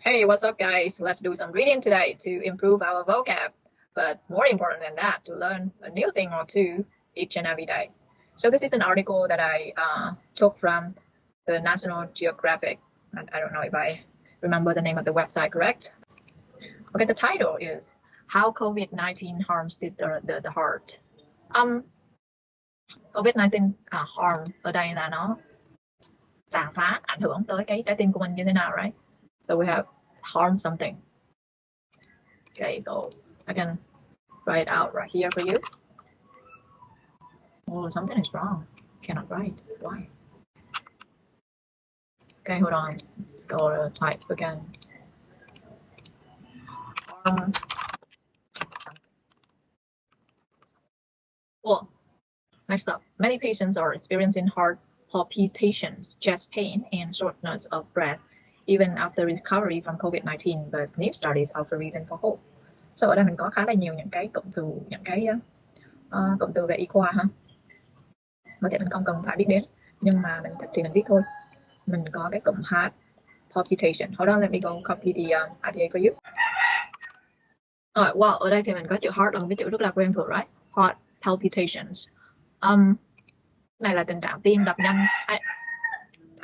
Hey, what's up, guys? Let's do some reading today to improve our vocab. But more important than that, to learn a new thing or two each and every day. So this is an article that I took from the National Geographic. I don't know if I remember the name of the website correct. Okay, the title is How COVID-19 Harms the Heart. COVID-19 harm ở đây là nó tàn phá, ảnh hưởng tới cái trái tim của mình như thế nào, right? So we have harm something. Okay, so I can write it out right here for you. Oh, something is wrong. Cannot write. Why? Okay, hold on. Let's go to type again. Harm something. Well, next up, many patients are experiencing heart palpitations, chest pain, and shortness of breath even after recovery from COVID-19, but new studies offer reason for hope. So ở đây mình có khá là nhiều những cái cụm từ, những cái cụm từ về y khoa ha. Có thể mình không cần phải biết đến, nhưng mà mình thích thì mình biết thôi. Mình có cái cụm heart palpitation. Hold on, let me go copy the IPA for you. Alright, wow, ở đây thì mình có chữ heart là một cái chữ rất là quen thuộc, right? Heart palpitations. Này là tình trạng tim đập nhanh.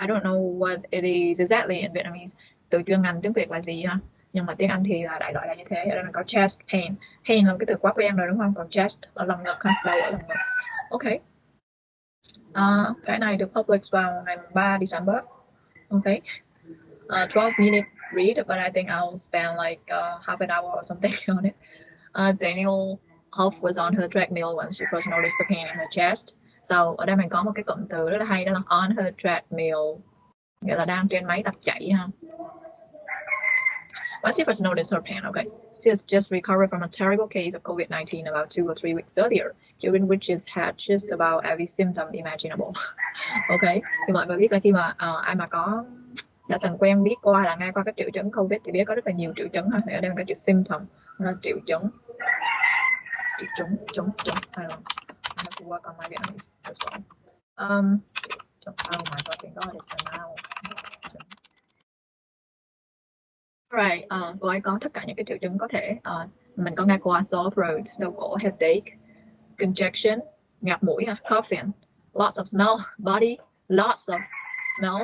I don't know what it is exactly in Vietnamese. Từ chuyên ngành tiếng Việt là gì ha? Nhưng mà tiếng Anh thì là đại loại là như thế. Ở đây mình có chest pain. Pain là cái từ quá quen rồi đúng không? Còn chest là lồng ngực ha, đầu ở lồng ngực. Ok. Cái này được publish vào ngày 3 December. Ok. 12-minute read, but I think I'll spend like half an hour or something on it. Daniel Huff was on her treadmill when she first noticed the pain in her chest. So ở đây mình có một cái cụm từ rất là hay, đó là on her treadmill, nghĩa là đang trên máy tập chạy ha. When she first noticed her pain, okay, she has just recovered from a terrible case of COVID-19 about 2 or 3 weeks earlier, during which she had just about every symptom imaginable. Okay, thì mọi người biết là khi mà ai mà đã từng quen biết qua là nghe qua các triệu chứng COVID thì biết có rất là nhiều triệu chứng ha. Thì ở đây mình có chữ symptom, là triệu chứng. I have to work on my Vietnamese as well. Oh my fucking god, it's a noun. Right, cô ấy có tất cả những cái triệu chứng có thể. Mình có nghe qua sore throat, đau cổ, headache, congestion, ngạt mũi, coughing, lots of smell, body, lots of smell.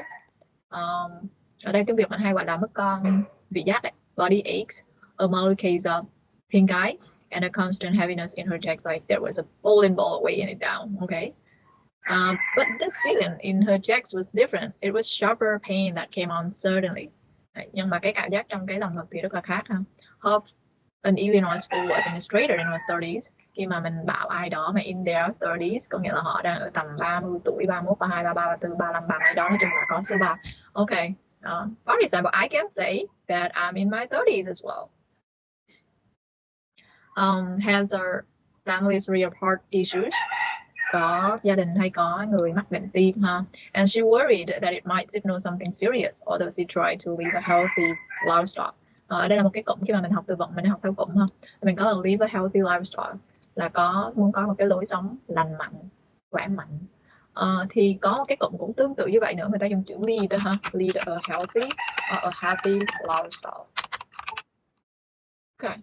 Ở đây tiếng Việt mình hay gọi là mất con vị giác đấy. Body aches, a mild case of pink eye, and a constant heaviness in her chest, like there was a bowling ball weighing it down. Okay, but this feeling in her chest was different. It was sharper pain that came on suddenly. Nhưng mà cái cảm giác trong cái lồng ngực thì rất là khác ha. Huff, an Illinois school administrator in her 30s, khi mà mình bảo ai đó mà in their 30s, có nghĩa là họ đang ở tầm 30 tuổi, 31, 32, 33, 34, 35, 30 đó, nói chung là có số 3. Okay, for example, I can say that I'm in my 30s as well. Has our family's real heart issues. Có gia đình hay có người mắc bệnh tim ha. And she worried that it might signal something serious, although she tried to live a healthy lifestyle. Ở đây là một cái cụm, khi mà mình học từ vựng mình học theo cụm ha. Mình có là live a healthy lifestyle, là muốn có một cái lối sống lành mạnh, khỏe mạnh. Thì có một cái cụm cũng tương tự như vậy nữa, người ta dùng chữ lead ha, lead a healthy or a happy lifestyle. Okay.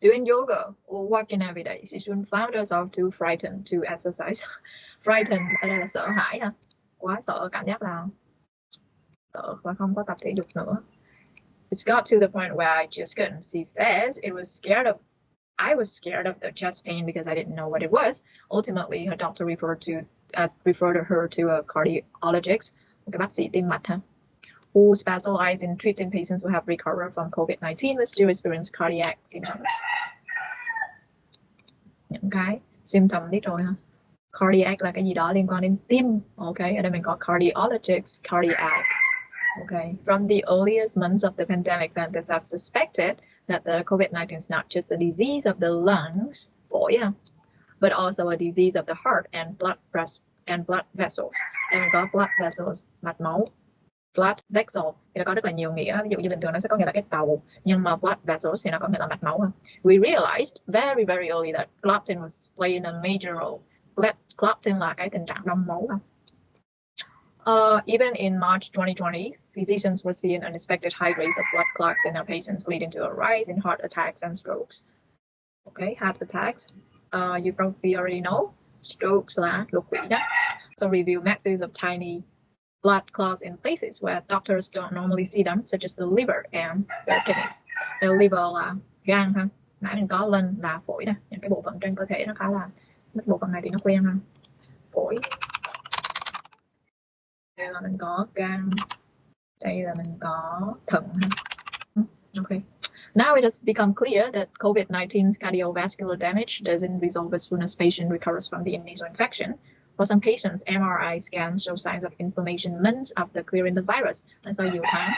Doing yoga or walking every day, she soon found herself too frightened to exercise. Frightened ở đây là sợ hãi ha, quá sợ, cảm giác là sợ và không có tập thể dục nữa. It's got to the point where I just couldn't. She says I was scared of the chest pain because I didn't know what it was. Ultimately, her doctor referred her to a cardiologist, một cái bác sĩ tim mạch ha, who specialize in treating patients who have recovered from COVID-19 but still experience cardiac symptoms. Những cái symptom biết rồi ha. Cardiac là cái gì đó liên quan đến tim. Okay, ở đây mình có cardiologist, cardiac. Okay, from the earliest months of the pandemic, scientists have suspected that the COVID-19 is not just a disease of the lungs, phổi, but also a disease of the heart and blood vessels. Đây mình có blood vessels, mạch máu. Blood vessel thì nó có rất là nhiều nghĩa, ví dụ như bình thường nó sẽ có nghĩa là cái tàu, nhưng mà blood vessels thì nó có nghĩa là mạch máu ha. We realized very very early that clotting was playing a major role. Clotting là cái tình trạng đông máu ha. Even in March 2020, physicians were seeing unexpected high rates of blood clots in our patients, leading to a rise in heart attacks and strokes. Okay, heart attacks. You probably already know. Strokes là đột quỵ đó. So review masses of tiny blood clots in places where doctors don't normally see them, such as the liver and the kidneys. The liver là gan ha. Nãy mình có lên là phổi nè, những cái bộ phận trên cơ thể nó khá là, mấy bộ phận này thì nó quen ha. Phổi. Đây là mình có gan, đây là mình có thận. Okay. Now it has become clear that COVID-19's cardiovascular damage doesn't resolve as soon as patient recovers from the initial infection. For some patients, MRI scans show signs of inflammation months after clearing the virus. Nó sau nhiều tháng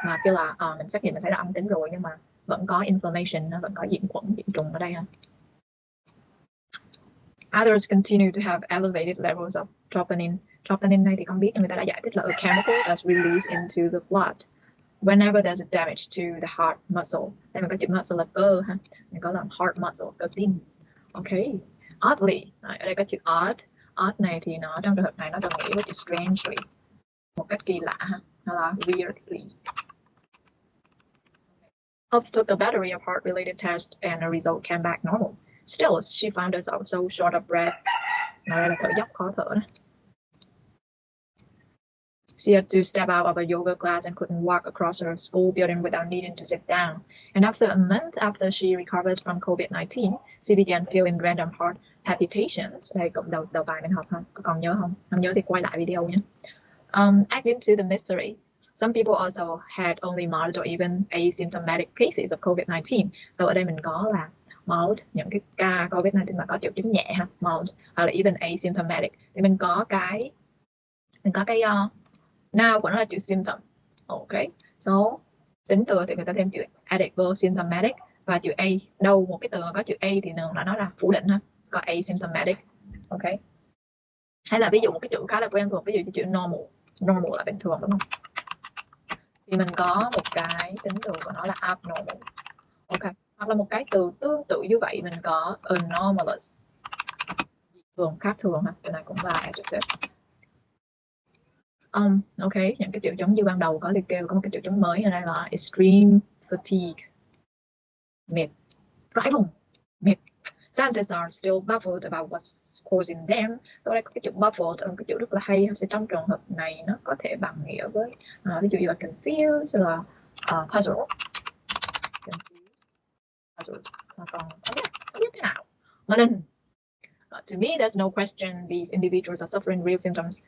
mà kêu là mình xét nghiệm mình thấy là âm tính rồi nhưng mà vẫn có inflammation, nó vẫn có nhiễm khuẩn, nhiễm trùng ở đây ha. Others continue to have elevated levels of troponin. Troponin này thì không biết, người ta đã giải thích là a chemical that's released into the blood whenever there's a damage to the heart muscle. Đây mình có chữ muscle là cơ ha, mình có là heart muscle, cơ tim. Okay. Oddly, ở đây có chữ odd. Odd này thì nó trong trường hợp này nó đồng nghĩa với chữ strangely, một cách kỳ lạ ha, nó là weirdly. Hope took a battery of heart-related tests and the result came back normal. Still, she found herself so short of breath. Đây là thở dốc, khó thở đó. She had to step out of a yoga class and couldn't walk across her school building without needing to sit down. And after a month after she recovered from COVID-19, she began feeling random heart palpitations. Đây cộng đầu bài mình học không? Có còn nhớ không? Không nhớ thì quay lại video nhé. Adding to the mystery, some people also had only mild or even asymptomatic cases of COVID-19. So ở đây mình có là mild, những cái ca COVID-19 mà có triệu chứng nhẹ ha, mild, hoặc là even asymptomatic. Thì mình có cái now của nó là chữ symptom. Okay. So tính từ thì người ta thêm chữ adjective symptomatic và chữ a. Đâu một cái từ mà có chữ a thì thường là nó là phủ định ha, có asymptomatic. Okay. Hay là ví dụ một cái chữ khá là quen thuộc, ví dụ chữ normal. Normal là bình thường đúng không? Thì mình có một cái tính từ của nó là abnormal. Okay. Hoặc là một cái từ tương tự như vậy mình có anomalous. Thường, khác thường ha. Từ này cũng là adjective. Ok, những cái triệu chứng như ban đầu có liệt kê, có một cái triệu chứng mới ở đây là extreme fatigue, mệt, rãi vùng, mệt. Scientists are still baffled about what's causing them. Ở đây có cái chữ baffled, cái chữ rất là hay. Thì trong trường hợp này nó có thể bằng nghĩa với ví dụ như là confused, là puzzle, confused, puzzled. Còn không biết thế nào. Melon. To me, there's no question these individuals are suffering real symptoms.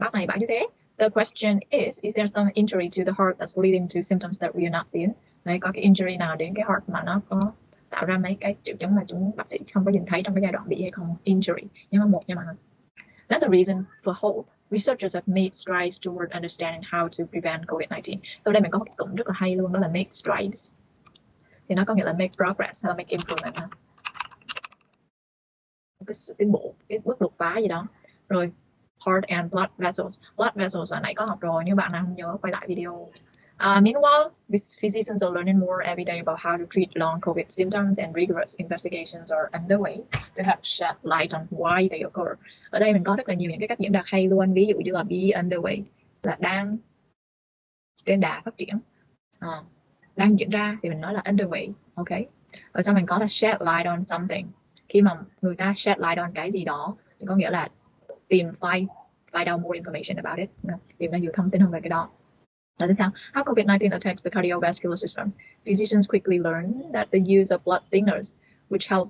Bác này bảo như thế. The question is there some injury to the heart that's leading to symptoms that we are not seeing? Đấy, có cái injury nào đến cái heart mà nó có tạo ra mấy cái triệu chứng mà chúng bác sĩ không có nhìn thấy trong cái giai đoạn bị hay không? Injury. Nhưng mà một nha mọi người. That's a reason for hope. Researchers have made strides toward understanding how to prevent COVID-19. Sau đây mình có một cái cụm rất là hay luôn, đó là make strides. Thì nó có nghĩa là make progress hay là make improvement. Cái sự tiến bộ, cái bước đột phá gì đó. Rồi heart and blood vessels. Blood vessels là nãy có học rồi, nhưng bạn nào không nhớ quay lại video. Meanwhile, physicians are learning more every day about how to treat long COVID symptoms, and rigorous investigations are underway to help shed light on why they occur. Ở đây mình có rất là nhiều những cái cách diễn đạt hay luôn, ví dụ như là be underway là đang trên đà phát triển, đang diễn ra thì mình nói là underway. Ok. Ở sau mình có là shed light on something. Khi mà người ta shed light on cái gì đó thì có nghĩa là tìm find out more information about it, tìm ra nhiều thông tin hơn về cái đó. Tiếp theo, how COVID-19 attacks the cardiovascular system. Physicians quickly learned that the use of blood thinners, which help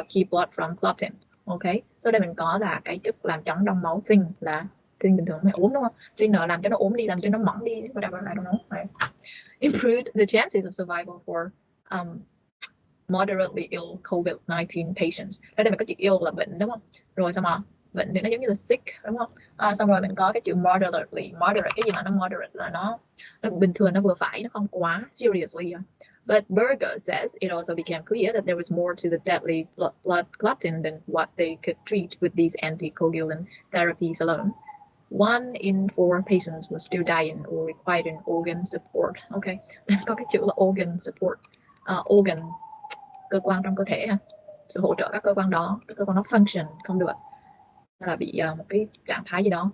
keep blood from clotting. Okay, so đây mình có là cái chất làm chống đông máu. Thin là thin bình thường phải ốm đúng không? Thinner làm cho nó ốm đi, làm cho nó mỏng đi, whatever, I don't know. Right. Improved the chances of survival for moderately ill COVID-19 patients. Ở đây mình có chữ ill là bệnh đúng không? Rồi xong rồi bệnh thì nó giống như là sick đúng không? Xong rồi mình có cái chữ moderately. Moderate, cái gì mà nó moderate là nó bình thường, nó vừa phải, nó không quá seriously. But Berger says it also became clear that there was more to the deadly blood clotting than what they could treat with these anticoagulant therapies alone. 1 in 4 patients were still dying or requiring organ support. Okay, có cái chữ là organ support. Organ, cơ quan trong cơ thể ha, sự hỗ trợ các cơ quan đó, các cơ quan đó function không được, là bị một cái trạng thái gì đó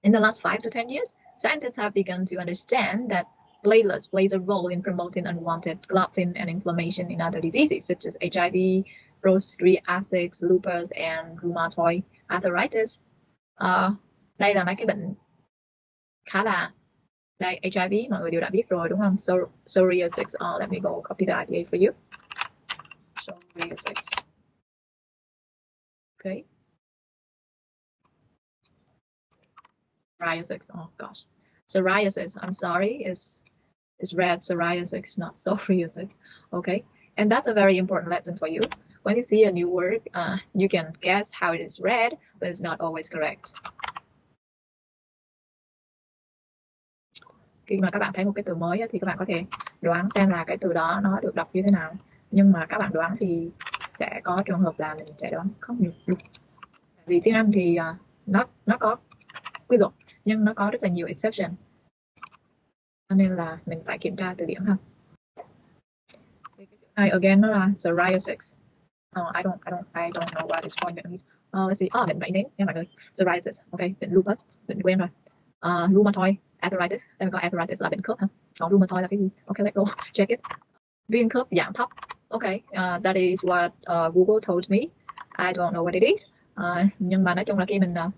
In the last 5 to 10 years, scientists have begun to understand that platelets plays a role in promoting unwanted clotting and inflammation in other diseases such as HIV, psoriasis, lupus, and rheumatoid arthritis. Đây là mấy cái bệnh khá là đây, HIV mọi người đều đã biết rồi đúng không? Psoriasis. Let me go copy the IDA for you. Psoriasis. Okay. Psoriasis. Oh gosh. Psoriasis. I'm sorry. It's red psoriasis, not psoriasis. Okay. And that's a very important lesson for you. When you see a new word, you can guess how it is read, but it's not always correct. Khi mà các bạn thấy một cái từ mới thì các bạn có thể đoán xem là cái từ đó nó được đọc như thế nào. Nhưng mà các bạn đoán thì sẽ có trường hợp là mình sẽ đoán không được. Vì tiếng Anh thì nó có quy luật nhưng nó có rất là nhiều exception. Cho nên là mình phải kiểm tra từ điển ha. Này again nó là psoriasis. I don't know what it's called in Vietnamese. Let's see. Bệnh nến nha mọi người. Psoriasis. Okay, bệnh lupus, bệnh quen rồi. Rheumatoid arthritis. Đây mình có arthritis là bệnh khớp ha. Còn rheumatoid là cái gì? Okay, let's go check it. Viêm khớp dạng thấp. Okay, that is what Google told me. I don't know what it is. Nhưng mà nói chung là khi mình đọc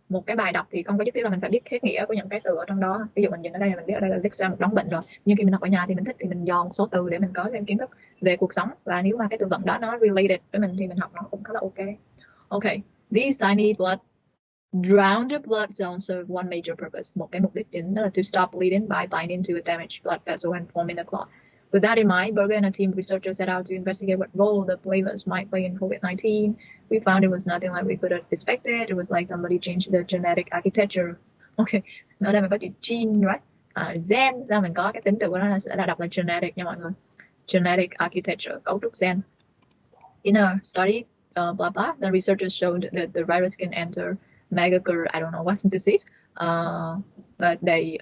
một cái bài đọc thì không có nhất thiết là mình phải biết hết nghĩa của những cái từ ở trong đó. Ví dụ mình nhìn ở đây là mình biết ở đây là list ra một đống bệnh rồi, nhưng khi mình đọc ở nhà thì mình thích thì mình dò một số từ để mình có thêm kiến thức về cuộc sống, và nếu mà cái từ vựng đó nó related với mình thì mình học nó cũng khá là ok. Okay, these tiny drowned blood cells serve one major purpose. Một cái mục đích chính đó là to stop bleeding by binding to a damaged blood vessel and forming a clot. With that in mind, Berger and a team of researchers set out to investigate what role the platelets might play in COVID-19. We found it was nothing like we could have expected. It was like somebody changed the genetic architecture. Okay, ở đây mình có chữ gene, right? Gen, ra mình có cái tính từ của nó sẽ là đọc là genetic nha mọi người. Genetic architecture, cấu trúc gen. In a study, blah blah, the researchers showed that the virus can enter megaker, I don't know what this is, but they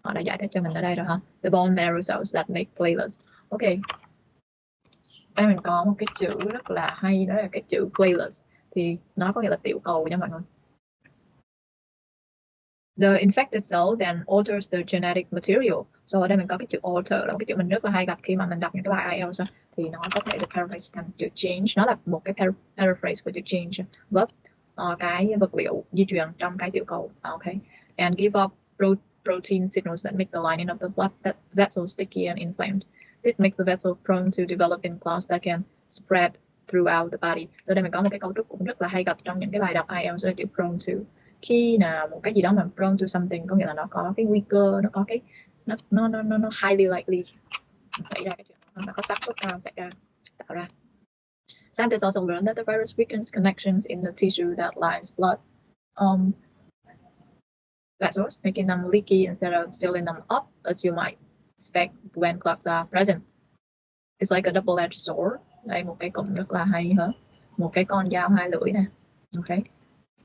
họ đã giải thích cho mình ở đây rồi ha. The bone marrow cells that make platelets. Ok. Đây mình có một cái chữ rất là hay, đó là cái chữ platelets. Thì nó có nghĩa là tiểu cầu nha mọi người. The infected cell then alters the genetic material. So ở đây mình có cái chữ alter, là một cái chữ mình rất là hay gặp khi mà mình đọc những cái bài IELTS. Thì nó có thể được paraphrase thành chữ change. Nó là một cái paraphrase của chữ change. Vấp cái vật liệu di truyền trong cái tiểu cầu. Okay. And give up protein signals that make the lining of the blood vessel sticky and inflamed. It makes the vessel prone to developing clots that can spread throughout the body. So đây mình có một cái cấu trúc cũng rất là hay gặp trong những cái bài đọc IELTS, là chữ prone to. Khi nào một cái gì đó mà prone to something có nghĩa là nó có cái nguy cơ, nó có cái nó highly likely xảy ra cái chuyện đó, nó có xác suất cao xảy ra, tạo ra. Scientists also learned that the virus weakens connections in the tissue that lines blood vessels, making them leaky instead of sealing them up, as you might expect when clots are present. It's like a double-edged sword. Đây một cái cụm rất là hay hả? Một cái con dao hai lưỡi nè. Ok.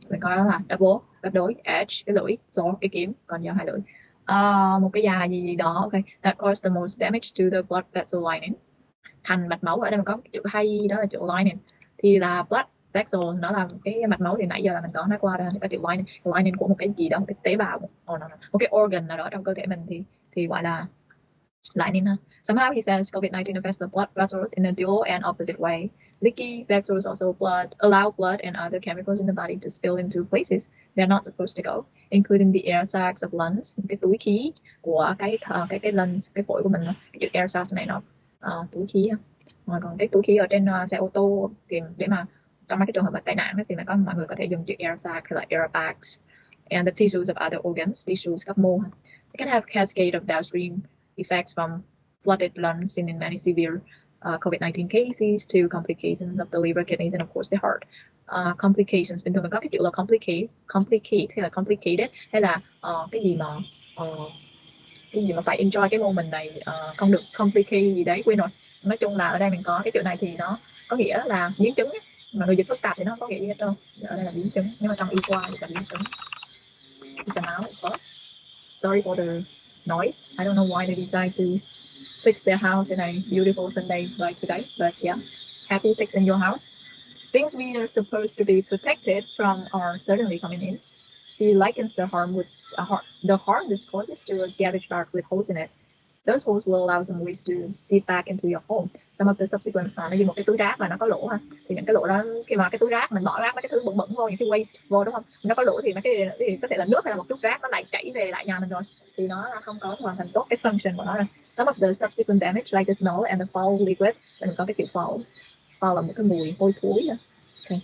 Mình coi đó là double, gấp đôi, edge, cái lưỡi, sword, cái kiếm, con dao hai lưỡi. Một cái dài gì đó, ok. That caused the most damage to the blood vessel lining. Thành mạch máu, ở đây mình có chữ hay, đó là chữ lining. Thì là blood vessel, nó là cái mạch máu, thì nãy giờ là mình có nói qua đó, có chữ lining của một cái gì đó, một cái tế bào, một cái organ nào đó trong cơ thể mình thì gọi là lining. Somehow he says COVID-19 affects the blood vessels in a dual and opposite way. Leaky vessels also allow blood and other chemicals in the body to spill into places they're not supposed to go, including the air sacs of lungs, cái túi khí của cái lungs, cái phổi của mình. Cái chữ air sacs này nó túi khí. Còn cái túi khí ở trên xe ô tô thì để mà trong mấy cái trường hợp tai nạn thì mọi người có thể dùng chữ air sac hay là airbags. And the tissues of other organs, tissues các mô, they can have cascade of downstream effects from flooded lungs seen in many severe COVID-19 cases to complications of the liver, kidneys, and of course the heart. Complications, bình thường mình có cái chữ là complicate hay là complicated, hay là cái gì mà phải enjoy cái moment này, không được complicate gì đấy, quên rồi. Nói chung là ở đây mình có cái chữ này thì nó có nghĩa là biến chứng ấy. Mà người dịch phức tạp thì nó không có nghĩa gì hết trơn. Ở đây là biến chứng, nhưng mà trong y khoa thì là biến chứng. It's a noun, of course. Sorry for the noise. I don't know why they decide to fix their house in a beautiful Sunday like today, but yeah, happy fixing your house. things we are supposed to be protected from are certainly coming in. He likens the harm this causes to a garbage bag with holes in it. Those holes will allow some waste to seep back into your home. Some of the subsequent nó như một cái túi rác và nó có lỗ ha. Thì những cái lỗ đó khi mà cái túi rác mình bỏ rác mấy cái thứ bẩn bẩn vô, những cái waste vô đúng không? Nó có lỗ thì mấy cái thì có thể là nước hay là một chút rác nó lại chảy về lại nhà mình rồi. Thì nó không có hoàn thành tốt cái function của nó rồi. Some of the subsequent damage like the smell and the foul liquid. Mình có cái chữ foul. Foul là một cái mùi hôi thối. Okay.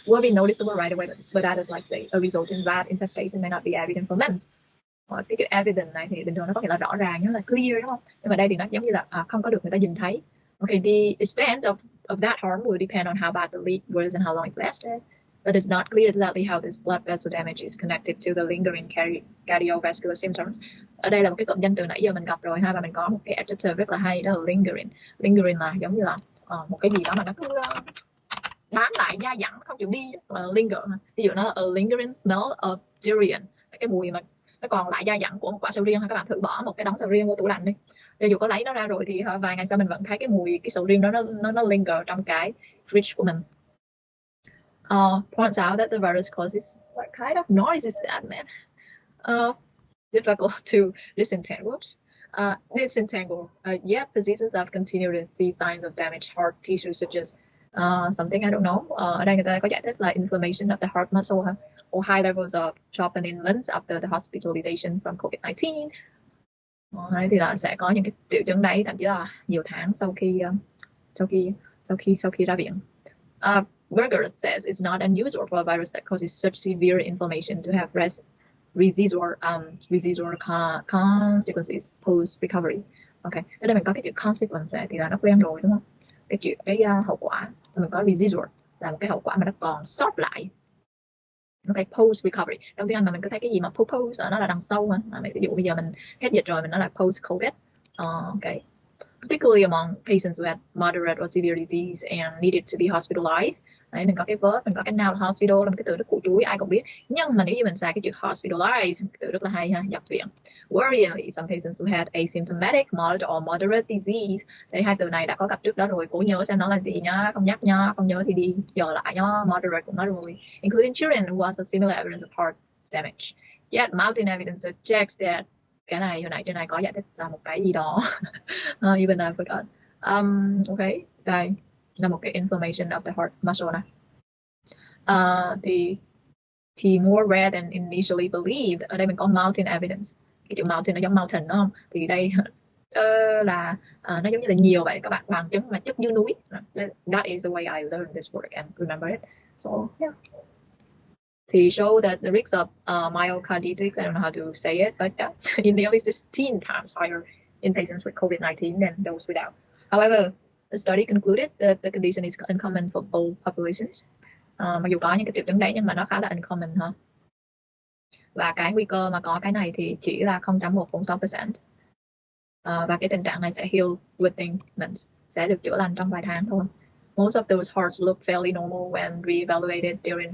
Will be noticeable right away, but others like say a result in that infestation may not be evident for months. Cái chữ evident này thì bình thường nó có nghĩa là rõ ràng, nó là clear đúng không? Nhưng mà đây thì nó giống như là không có được người ta nhìn thấy. Okay, the extent of that harm will depend on how bad the leak was and how long it lasted. But it's not clear exactly how this blood vessel damage is connected to the lingering cardiovascular symptoms. Ở đây là một cái cụm danh từ nãy giờ mình gặp rồi ha, và mình có một cái adjective rất là hay, đó là lingering. Lingering là giống như là một cái gì đó mà nó cứ bám lại dai dẳng không chịu đi, linger. Ví dụ nó là a lingering smell of durian, cái mùi mà nó còn lại dai dẳng của một quả sầu riêng. Các bạn thử bỏ một cái đống sầu riêng vô tủ lạnh đi, cho dù có lấy nó ra rồi thì vài ngày sau mình vẫn thấy cái mùi cái sầu riêng đó nó linger trong cái fridge của mình. Points out that the virus causes what kind of noise is that, man? Difficult to disentangle. Yet physicians have continued to see signs of damaged heart tissue such as something I don't know. Ở đây người ta có giải thích là inflammation of the heart muscle or high levels of troponin in months after the hospitalization from COVID-19. Đấy thì là sẽ có những cái triệu chứng đấy, thậm chí là nhiều tháng sau khi ra viện. Berger says it's not unusual for a virus that causes such severe inflammation to have residual consequences post recovery. Okay, ở đây mình có cái chữ consequence thì là nó quen rồi đúng không? Cái hậu quả, mình có residual là một cái hậu quả mà nó còn sót lại. Okay, post recovery. Trong tiếng Anh mà mình có thấy cái gì mà post nó là đằng sau ha. Ví dụ bây giờ mình hết dịch rồi mình nói là post COVID. Okay. Particularly among patients who had moderate or severe disease and needed to be hospitalized. Đấy, mình có cái verb, mình có cái noun hospital là một cái từ rất củ chuối ai cũng biết. Nhưng mà nếu như mình xài cái chữ hospitalized, cái từ rất là hay ha, nhập viện. Worryingly, some patients who had asymptomatic, mild or moderate disease. Thì hai từ này đã có gặp trước đó rồi. Cố nhớ xem nó là gì nhá, không nhắc nhá, không nhớ thì đi dò lại nhá. Moderate cũng nói rồi. Including children who was a similar evidence of heart damage. Yet mounting evidence suggests that cái này hồi nãy trên này có giải thích là một cái gì đó. Even I forgot. Okay, đây là một cái inflammation of the heart muscle này. Thì more rare than initially believed. Ở đây mình có mountain evidence. Cái chữ mountain nó giống mountain đúng không? Thì đây là nó giống như là nhiều vậy các bạn, bằng chứng mà chất dưới núi. That is the way I learned this word and remember it. So yeah. Thì show that the risk of myocarditis, I don't know how to say it, but yeah, in nearly 16 times higher in patients with COVID-19 than those without. However, the study concluded that the condition is uncommon for both populations. Mặc dù có những cái triệu chứng đấy nhưng mà nó khá là uncommon ha. Và cái nguy cơ mà có cái này thì chỉ là 0.146%. Và cái tình trạng này sẽ heal within months, sẽ được chữa lành trong vài tháng thôi. Most of those hearts look fairly normal when re-evaluated during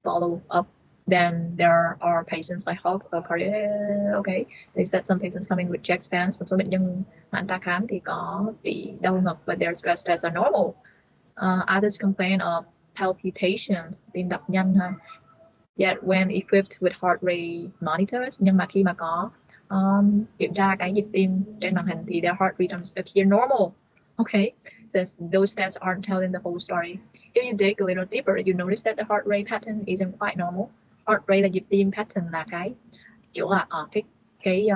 follow-up. Then there are patients like health cardiac. Okay, they said some patients coming with chest pains. Một số bệnh nhân mà anh ta khám thì có bị đau ngực, but their stress tests are normal. Others complain of palpitations, tim đập nhanh ha. Yet when equipped with heart rate monitors, nhưng mà khi mà có kiểm tra cái nhịp tim trên màn hình thì their heart rhythms appear normal. Okay, says those tests aren't telling the whole story. If you dig a little deeper, you notice that the heart rate pattern isn't quite normal. Heart rate là nhịp tim, pattern là cái kiểu là cái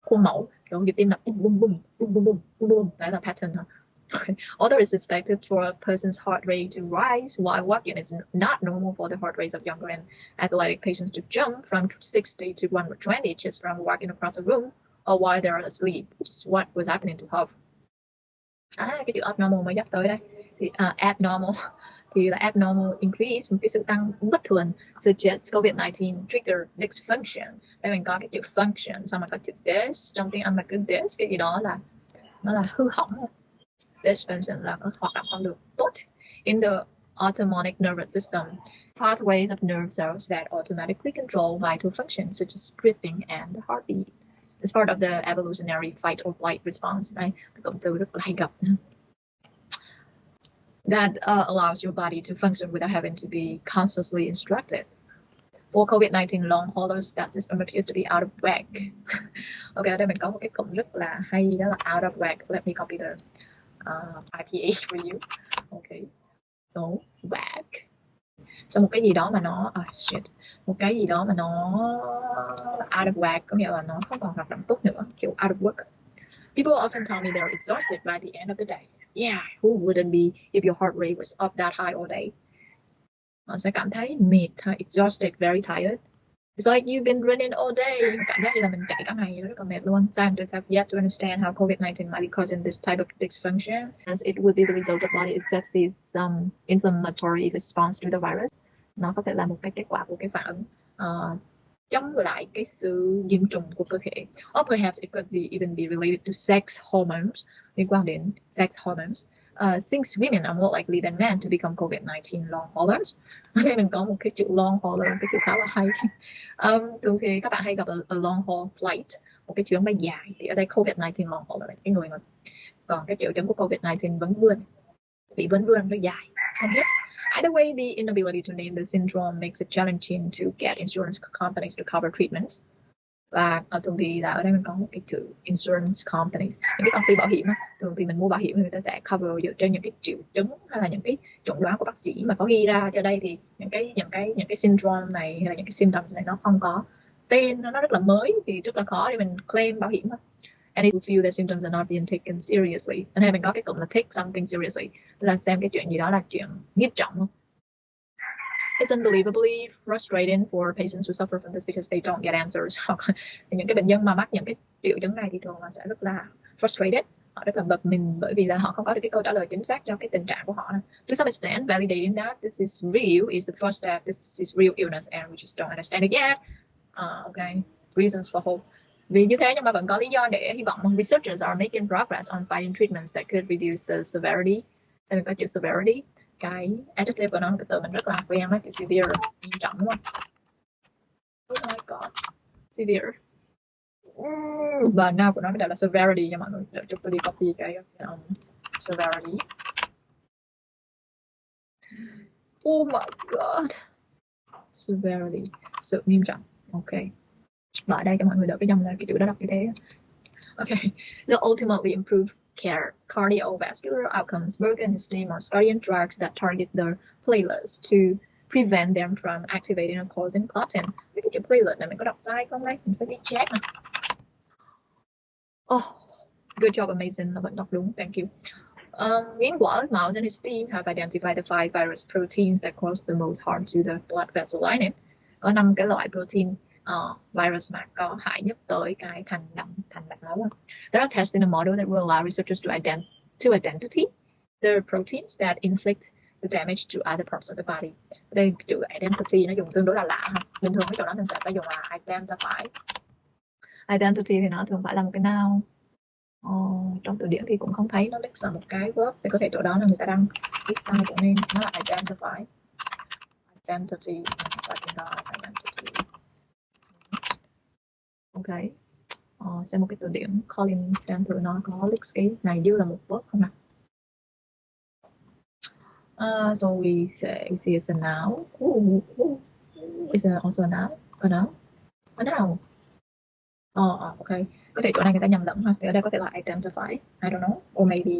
khuôn mẫu, kiểu nhịp tim là bum bum bum bum bum bum bum bum, đó là pattern ha. Okay. Although it's expected for a person's heart rate to rise while walking, it's not normal for the heart rates of younger and athletic patients to jump from 60 to 120 just from walking across a room or while they're asleep, which is what was happening to Hov. Cái chữ abnormal mới dắt tới đây. Thì abnormal thì là abnormal increase, một cái sự tăng bất thường, suggests COVID-19 trigger dysfunction. Đây mình có cái chữ function, xong rồi có chữ dis, trong tiếng Anh là cứ dis, cái gì đó là nó là hư hỏng. Dysfunction là nó hoạt động không được tốt. In the autonomic nervous system, pathways of nerve cells that automatically control vital functions such as breathing and the heartbeat. It's part of the evolutionary fight or flight response. Đây, cụm từ rất là hay gặp. that allows your body to function without having to be constantly instructed. For COVID-19 long haulers, that system appears to be out of whack. Ok, ở đây mình có một cái cụm rất là hay, đó là out of whack. So let me copy the IPA for you. Ok, so whack. So một cái gì đó mà nó một cái gì đó mà nó out of whack có nghĩa là nó không còn hoạt động tốt nữa, kiểu out of work. People often tell me they're exhausted by the end of the day. Yeah, who wouldn't be if your heart rate was up that high all day? Họ sẽ cảm thấy mệt, exhausted, very tired. It's like you've been running all day. Cảm giác như là mình chạy cả ngày, rất là mệt luôn. Scientists have yet to understand how COVID-19 might be causing this type of dysfunction, as it would be the result of body excessive inflammatory response to the virus. Nó có thể là một cái kết quả của cái phản ứng chống lại cái sự nhiễm trùng của cơ thể. Or perhaps it could even be related to sex hormones, liên quan đến sex hormones. Since women are more likely than men to become COVID-19 long haulers. Ở đây mình có một cái chữ long hauler, cái chữ khá là hay. Thường thì các bạn hay gặp a long haul flight, một cái chuyến bay dài. Thì ở đây COVID-19 long hauler là cái người mà còn cái triệu chứng của COVID-19 vấn vương, bị vấn vương rất dài, không hết. Either way, the inability to name the syndrome makes it challenging to get insurance companies to cover treatments. Và thường thì là ở đây mình có một cái chữ insurance companies, những cái công ty bảo hiểm. Thường thì mình mua bảo hiểm người ta sẽ cover dựa trên những cái triệu chứng hay là những cái chẩn đoán của bác sĩ mà có ghi ra. Cho đây thì những cái syndrome này hay là những cái symptoms này nó không có tên, nó rất là mới thì rất là khó để mình claim bảo hiểm. And it will feel that symptoms are not being taken seriously. Ở đây mình có cái cụm là take something seriously, tức là xem cái chuyện gì đó là chuyện nghiêm trọng không. It's unbelievably frustrating for patients who suffer from this because they don't get answers. Những cái bệnh nhân mà mắc những cái triệu chứng này thì thường là sẽ rất là frustrated, họ rất là bực mình bởi vì là họ không có được cái câu trả lời chính xác cho cái tình trạng của họ. To some extent, validating that this is real is the first step. This is real illness and we just don't understand it yet. Okay, reasons for hope. Vì như thế nhưng mà vẫn có lý do để hy vọng. Researchers are making progress on finding treatments that could reduce the severity. Đây mình có chữ severity. Cái adjective của nó, cái từ mình rất là quen đó, cái severe, nghiêm trọng đúng không? Oh my god, severe. Và now của nó mới là severity nha mọi người. Để chúng tôi đi copy cái severity. Oh my god, severity, sự nghiêm trọng. Ok, và ở đây cho mọi người đỡ cái dòng là cái chữ đó đọc như thế. Okay, they'll ultimately improve care, cardiovascular outcomes, broken esteem, or studying drugs that target their platelets to prevent them from activating or causing clotting. Cái chữ platelet này mình có đọc sai không đấy? Mình phải đi check nè. Oh, good job, amazing, là vẫn đọc đúng, thank you. Meanwhile, Miles and his team have identified the 5 virus proteins that cause the most harm to the blood vessel lining. Có 5 cái loại protein virus mà có hại nhất tới cái thành mạch máu. They are testing a model that will allow researchers to identify the proteins that inflict the damage to other parts of the body. Đây chữ identity nó dùng tương đối là lạ ha. Bình thường cái chỗ đó mình sẽ phải dùng là identify. Identity thì nó thường phải là một cái noun. Trong từ điển thì cũng không thấy nó list là một cái verb, thì có thể chỗ đó là người ta đang viết sai cho nên nó là identify. Identity. Ok, xem một cái từ điển Colin xem thử nó có list cái này như là một verb không nào. So we say it's a noun. It's also a noun. A noun. Ok, có thể chỗ này người ta nhầm lẫn ha. Thì ở đây có thể là identify, I don't know, or maybe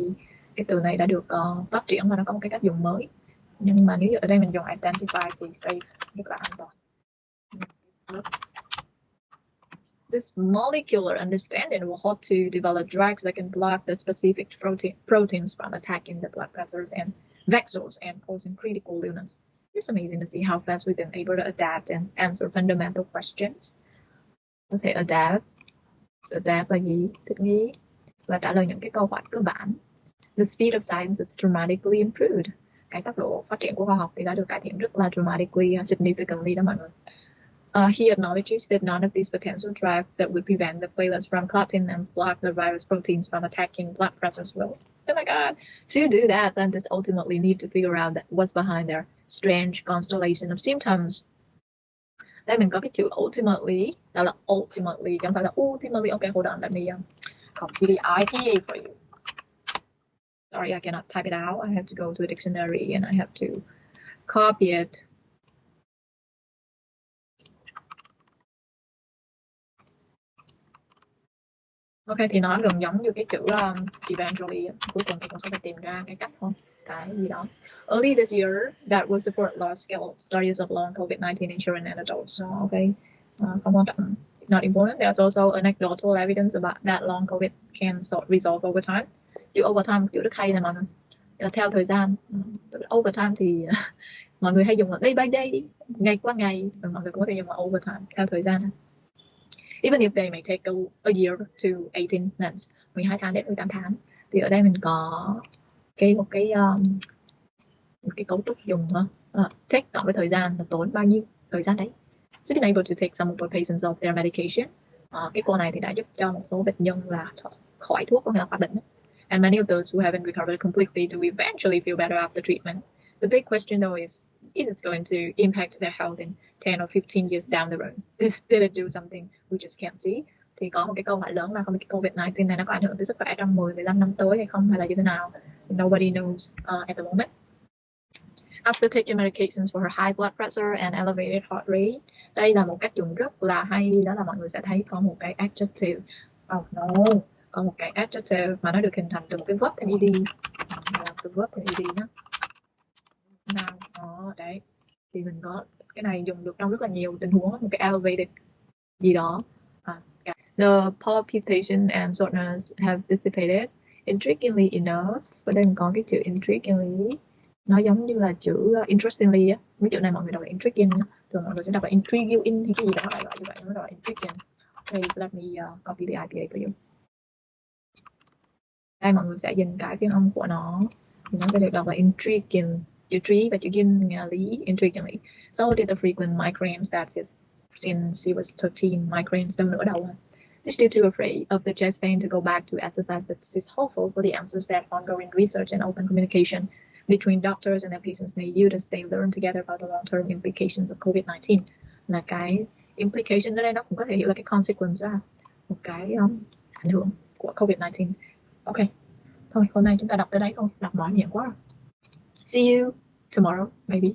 cái từ này đã được phát triển và nó có một cái cách dùng mới. Nhưng mà nếu như ở đây mình dùng identify thì safe, rất là an toàn. This molecular understanding will help to develop drugs that can block the specific proteins from attacking the blood vessels and vessels and causing critical illness. It's amazing to see how fast we've been able to adapt and answer fundamental questions. Có thể adapt là gì? Thích nghi và trả lời những cái câu hỏi cơ bản. The speed of science is dramatically improved. Cái tốc độ phát triển của khoa học thì đã được cải thiện rất là dramatically, significantly đó mọi người. He acknowledges that none of these potential drugs that would prevent the platelets from clotting and block the virus proteins from attacking blood vessels will. Oh my god. To do that, scientists ultimately need to figure out what's behind their strange constellation of symptoms. Đây mình có cái chữ ultimately, đó là ultimately, chẳng phải là ultimately. Okay, hold on, let me copy the IPA for you. Sorry, I cannot type it out. I have to go to a dictionary and I have to copy it. Ok, thì nó gần giống như cái chữ eventually. Cuối cùng thì cũng sẽ phải tìm ra cái cách thôi, cái gì đó. Early this year, that will support large-scale studies of long COVID-19 in children and adults. So, okay, không quan trọng, not important. There's also anecdotal evidence about that long COVID can resolve over time. Chữ over time, chữ rất hay này mọi người. Là theo thời gian. Over time thì mọi người hay dùng là day by day, ngày qua ngày. Mọi người cũng có thể dùng là over time, theo thời gian. Even if they may take a year to 18 months, 12 tháng đến 18 tháng. Thì ở đây mình có một cái cấu trúc dùng take cộng với thời gian là tốn bao nhiêu thời gian đấy. So being able to take some of the patients off their medication. Cái cô này thì đã giúp cho một số bệnh nhân là khỏi thuốc, có nghĩa là khỏi bệnh. And many of those who haven't recovered completely do eventually feel better after treatment. The big question though is it going to impact their health in 10 or 15 years down the road? Did it do something we just can't see? Thì có một cái câu hỏi lớn là không biết cái COVID-19 này nó có ảnh hưởng tới sức khỏe trong 10-15 năm tới hay không, hay là như thế nào? Nobody knows at the moment. After taking medications for her high blood pressure and elevated heart rate. Đây là một cách dùng rất là hay, đó là mọi người sẽ thấy có một cái adjective. Oh no, có một cái adjective mà nó được hình thành từ một cái verb thêm ed. Từ verb thêm ed nhé. Nào, đó, đấy. Thì mình có cái này dùng được trong rất là nhiều tình huống, một cái elevated gì đó. The palpitation and shortness have dissipated. Intriguingly enough, ở đây mình có cái chữ intriguingly, nó giống như là chữ interestingly á. Cái chữ này mọi người đọc là intriguing, thường mọi người sẽ đọc là intrigue in thì cái gì đó lại gọi như vậy, nó gọi là intriguing. Okay, let me copy the IPA for you. Đây mọi người sẽ nhìn cái phiên âm của nó, thì nó sẽ được đọc là intriguing. Chữ trí và chữ gin nghe lý, intriguingly. So did the frequent migraines that since he was 13, migraines đâu nữa đâu. She's still too afraid of the chest pain to go back to exercise, but she's hopeful for the answers that ongoing research and open communication between doctors and their patients may yield as they learn together about the long-term implications of COVID-19. Là cái implication ở đây nó cũng có thể hiểu là cái consequence ra, một cái ảnh hưởng của COVID-19. Ok, thôi hôm nay chúng ta đọc tới đấy thôi, đọc mỏi miệng quá. See you tomorrow, maybe.